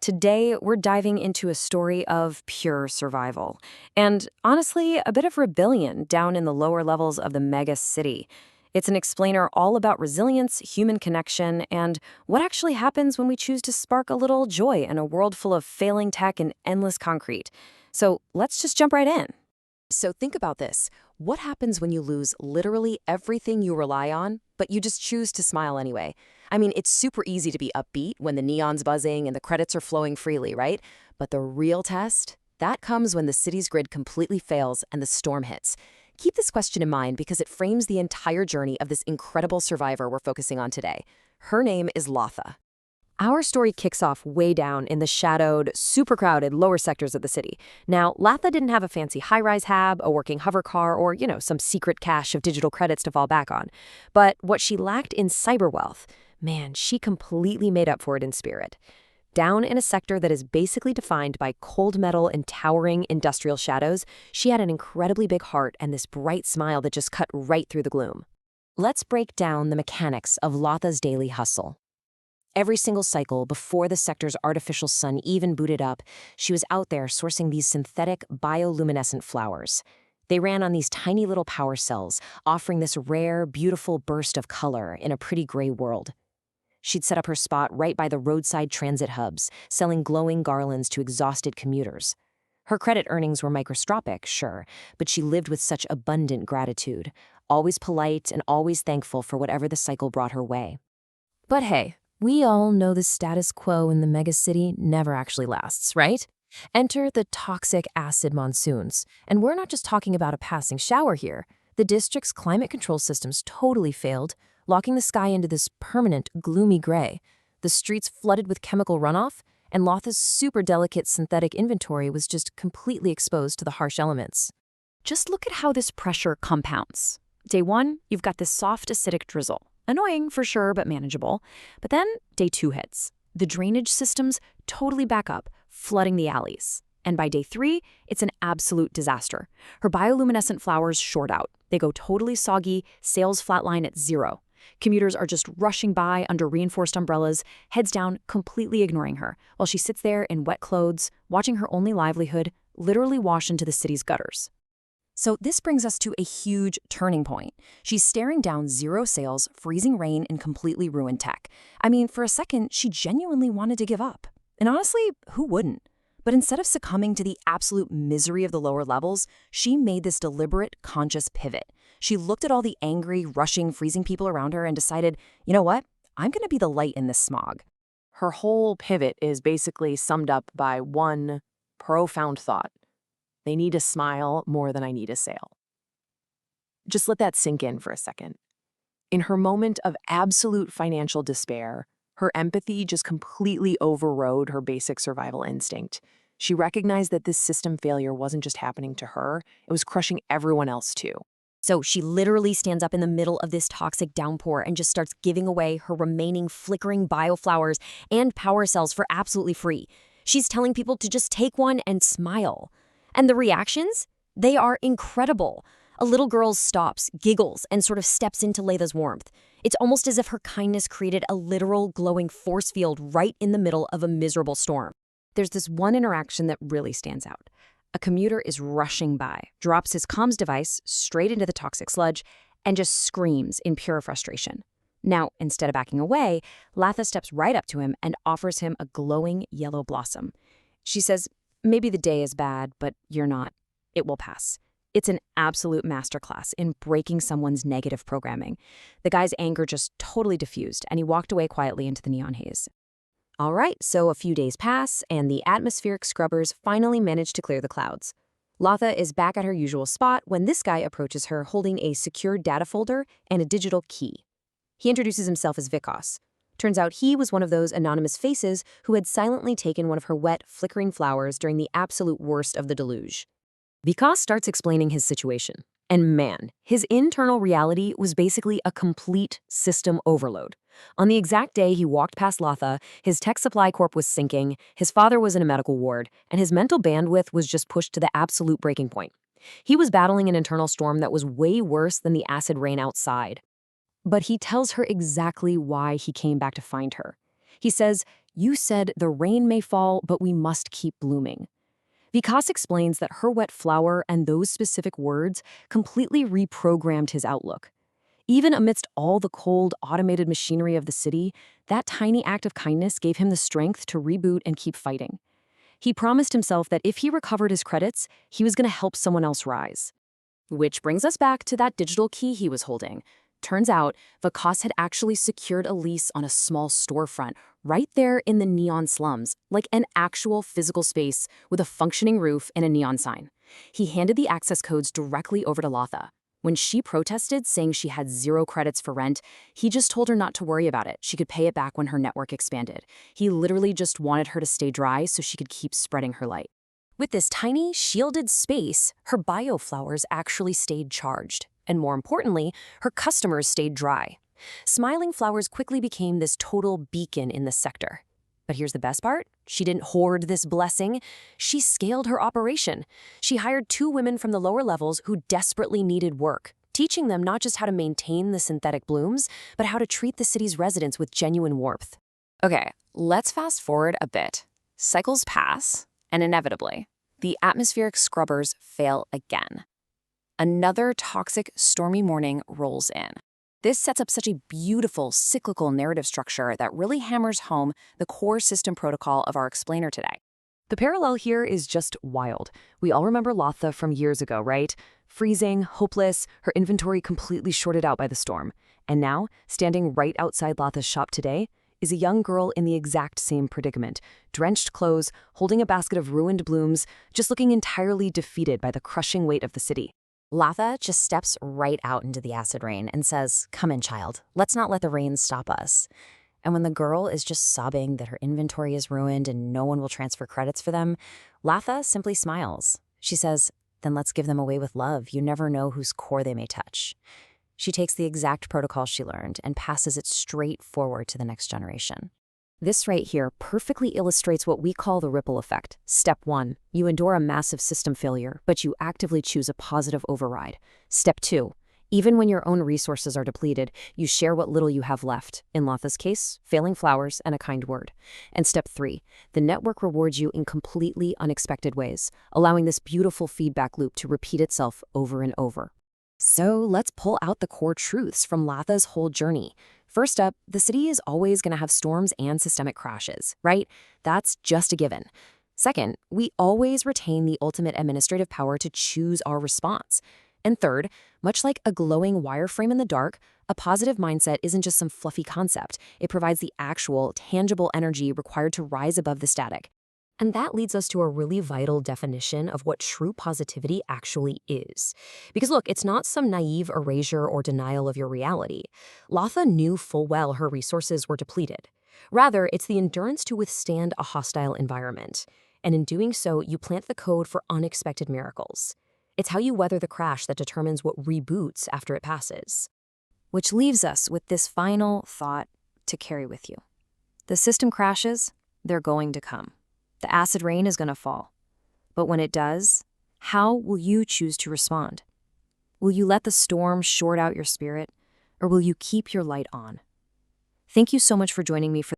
Today, we're diving into a story of pure survival. And honestly, a bit of rebellion down in the lower levels of the mega city. It's an explainer all about resilience, human connection, and what actually happens when we choose to spark a little joy in a world full of failing tech and endless concrete. So let's just jump right in. So think about this. What happens when you lose literally everything you rely on, but you just choose to smile anyway? I mean, it's super easy to be upbeat when the neon's buzzing and the credits are flowing freely, right? But the real test? That comes when the city's grid completely fails and the storm hits. Keep this question in mind because it frames the entire journey of this incredible survivor we're focusing on today. Her name is Lotha. Our story kicks off way down in the shadowed, super crowded lower sectors of the city. Now, Lotha didn't have a fancy high-rise hab, a working hover car, or, some secret cache of digital credits to fall back on. But what she lacked in cyber wealth, man, she completely made up for it in spirit. Down in a sector that is basically defined by cold metal and towering industrial shadows, she had an incredibly big heart and this bright smile that just cut right through the gloom. Let's break down the mechanics of Lotha's daily hustle. Every single cycle, before the sector's artificial sun even booted up, she was out there sourcing these synthetic bioluminescent flowers. They ran on these tiny little power cells, offering this rare, beautiful burst of color in a pretty gray world. She'd set up her spot right by the roadside transit hubs, selling glowing garlands to exhausted commuters. Her credit earnings were microscopic, sure, but she lived with such abundant gratitude, always polite and always thankful for whatever the cycle brought her way. But hey, we all know the status quo in the megacity never actually lasts, right? Enter the toxic acid monsoons. And we're not just talking about a passing shower here. The district's climate control systems totally failed, locking the sky into this permanent, gloomy gray. The streets flooded with chemical runoff, and Lotha's super delicate synthetic inventory was just completely exposed to the harsh elements. Just look at how this pressure compounds. Day 1, you've got this soft, acidic drizzle. Annoying for sure, but manageable. But then day 2 hits. The drainage systems totally back up, flooding the alleys. And by day 3, it's an absolute disaster. Her bioluminescent flowers short out. They go totally soggy, sales flatline at 0. Commuters are just rushing by under reinforced umbrellas, heads down, completely ignoring her, while she sits there in wet clothes, watching her only livelihood literally wash into the city's gutters. So this brings us to a huge turning point. She's staring down 0 sales, freezing rain, and completely ruined tech. I mean, for a second, she genuinely wanted to give up. And honestly, who wouldn't? But instead of succumbing to the absolute misery of the lower levels, she made this deliberate, conscious pivot. She looked at all the angry, rushing, freezing people around her and decided, you know what? I'm going to be the light in this smog. Her whole pivot is basically summed up by one profound thought. They need a smile more than I need a sale. Just let that sink in for a second. In her moment of absolute financial despair, her empathy just completely overrode her basic survival instinct. She recognized that this system failure wasn't just happening to her, it was crushing everyone else too. So she literally stands up in the middle of this toxic downpour and just starts giving away her remaining flickering bioflowers and power cells for absolutely free. She's telling people to just take one and smile. And the reactions? They are incredible. A little girl stops, giggles, and sort of steps into Latha's warmth. It's almost as if her kindness created a literal glowing force field right in the middle of a miserable storm. There's this one interaction that really stands out. A commuter is rushing by, drops his comms device straight into the toxic sludge, and just screams in pure frustration. Now, instead of backing away, Lotha steps right up to him and offers him a glowing yellow blossom. She says, "Maybe the day is bad, but you're not. It will pass." It's an absolute masterclass in breaking someone's negative programming. The guy's anger just totally diffused, and he walked away quietly into the neon haze. All right, so a few days pass, and the atmospheric scrubbers finally manage to clear the clouds. Lotha is back at her usual spot when this guy approaches her holding a secure data folder and a digital key. He introduces himself as Vikos. Turns out he was one of those anonymous faces who had silently taken one of her wet, flickering flowers during the absolute worst of the deluge. Vikos starts explaining his situation. And man, his internal reality was basically a complete system overload. On the exact day he walked past Lotha, his tech supply corp was sinking, his father was in a medical ward, and his mental bandwidth was just pushed to the absolute breaking point. He was battling an internal storm that was way worse than the acid rain outside. But he tells her exactly why he came back to find her. He says, You said the rain may fall, but we must keep blooming. Vikas explains that her wet flower and those specific words completely reprogrammed his outlook. Even amidst all the cold, automated machinery of the city, that tiny act of kindness gave him the strength to reboot and keep fighting. He promised himself that if he recovered his credits, he was going to help someone else rise. Which brings us back to that digital key he was holding. Turns out, Vikas had actually secured a lease on a small storefront right there in the neon slums, like an actual physical space with a functioning roof and a neon sign. He handed the access codes directly over to Lotha. When she protested, saying she had 0 credits for rent, he just told her not to worry about it. She could pay it back when her network expanded. He literally just wanted her to stay dry so she could keep spreading her light. With this tiny, shielded space, her bioflowers actually stayed charged. And more importantly, her customers stayed dry. Smiling Flowers quickly became this total beacon in the sector. But here's the best part. She didn't hoard this blessing. She scaled her operation. She hired 2 women from the lower levels who desperately needed work, teaching them not just how to maintain the synthetic blooms, but how to treat the city's residents with genuine warmth. Okay, let's fast forward a bit. Cycles pass, and inevitably, the atmospheric scrubbers fail again. Another toxic, stormy morning rolls in. This sets up such a beautiful, cyclical narrative structure that really hammers home the core system protocol of our explainer today. The parallel here is just wild. We all remember Lotha from years ago, right? Freezing, hopeless, her inventory completely shorted out by the storm. And now, standing right outside Lotha's shop today, is a young girl in the exact same predicament, drenched clothes, holding a basket of ruined blooms, just looking entirely defeated by the crushing weight of the city. Lotha just steps right out into the acid rain and says, "Come in, child. Let's not let the rain stop us." And when the girl is just sobbing that her inventory is ruined and no one will transfer credits for them, Lotha simply smiles. She says, "Then let's give them away with love. You never know whose core they may touch." She takes the exact protocol she learned and passes it straight forward to the next generation. This right here perfectly illustrates what we call the ripple effect. Step 1, you endure a massive system failure, but you actively choose a positive override. Step 2, even when your own resources are depleted, you share what little you have left. In Lotha's case, failing flowers and a kind word. And step 3, the network rewards you in completely unexpected ways, allowing this beautiful feedback loop to repeat itself over and over. So let's pull out the core truths from Lotha's whole journey. First up, the city is always going to have storms and systemic crashes, right? That's just a given. Second, we always retain the ultimate administrative power to choose our response. And third, much like a glowing wireframe in the dark, a positive mindset isn't just some fluffy concept. It provides the actual, tangible energy required to rise above the static. And that leads us to a really vital definition of what true positivity actually is. Because look, it's not some naive erasure or denial of your reality. Lotha knew full well her resources were depleted. Rather, it's the endurance to withstand a hostile environment. And in doing so, you plant the code for unexpected miracles. It's how you weather the crash that determines what reboots after it passes. Which leaves us with this final thought to carry with you. The system crashes, they're going to come. The acid rain is going to fall. But when it does, how will you choose to respond? Will you let the storm short out your spirit, or will you keep your light on? Thank you so much for joining me for